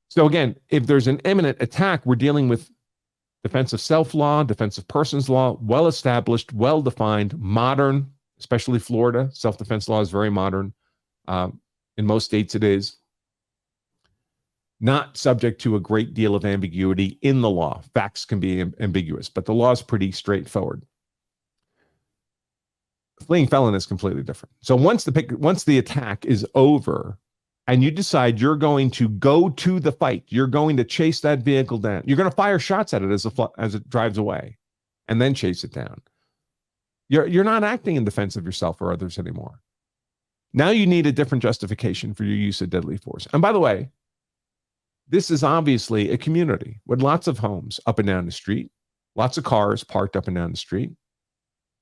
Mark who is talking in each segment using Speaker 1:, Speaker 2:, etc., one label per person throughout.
Speaker 1: So again, if there's an imminent attack, we're dealing with defense of self law, defense of persons law, well-established, well-defined, modern, especially Florida. Self-defense law is very modern. In most states it is. Not subject to a great deal of ambiguity in the law. Facts can be ambiguous, but the law is pretty straightforward. Fleeing felon is completely different. So once the attack is over and you decide you're going to go to the fight, you're going to chase that vehicle down, you're going to fire shots at it as it drives away and then chase it down. You're not acting in defense of yourself or others anymore. Now you need a different justification for your use of deadly force. And by the way, this is obviously a community with lots of homes up and down the street, lots of cars parked up and down the street.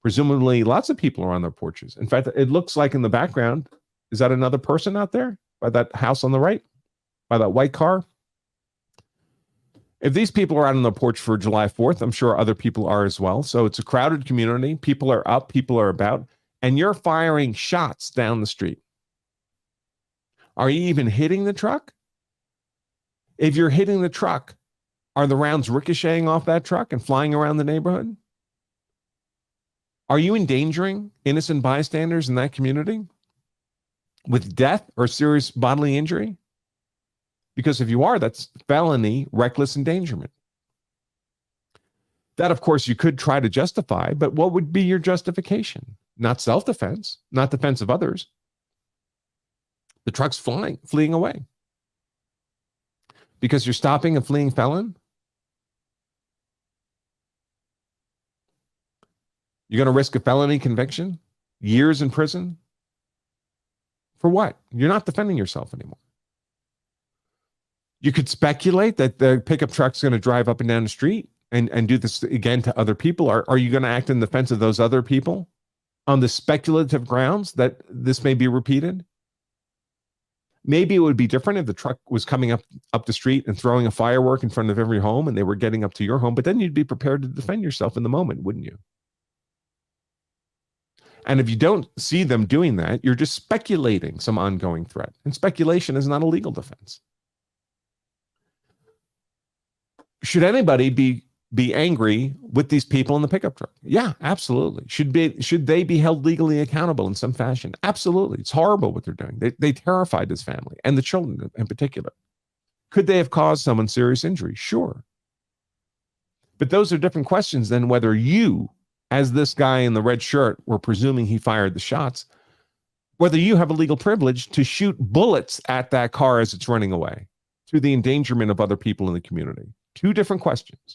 Speaker 1: Presumably, lots of people are on their porches. In fact, it looks like in the background, is that another person out there by that house on the right, by that white car? If these people are out on the porch for July 4th, I'm sure other people are as well. So it's a crowded community. People are up, people are about, and you're firing shots down the street. Are you even hitting the truck? If you're hitting the truck, are the rounds ricocheting off that truck and flying around the neighborhood? Are you endangering innocent bystanders in that community with death or serious bodily injury? Because if you are, that's felony reckless endangerment. That, of course, you could try to justify, but what would be your justification? Not self-defense, not defense of others. The truck's fleeing away. Because you're stopping a fleeing felon? You're going to risk a felony conviction? Years in prison? For what? You're not defending yourself anymore. You could speculate that the pickup truck's going to drive up and down the street and do this again to other people. Are you going to act in defense of those other people on the speculative grounds that this may be repeated? Maybe it would be different if the truck was coming up the street and throwing a firework in front of every home and they were getting up to your home, but then you'd be prepared to defend yourself in the moment, wouldn't you? And if you don't see them doing that, you're just speculating some ongoing threat. And speculation is not a legal defense. Should anybody be angry with these people in the pickup truck? Yeah, absolutely. Should they be held legally accountable in some fashion? Absolutely. It's horrible what they're doing. They terrified this family and the children in particular. Could they have caused someone serious injury? Sure. But those are different questions than whether you, as this guy in the red shirt, we're presuming he fired the shots, whether you have a legal privilege to shoot bullets at that car as it's running away to the endangerment of other people in the community. Two different questions.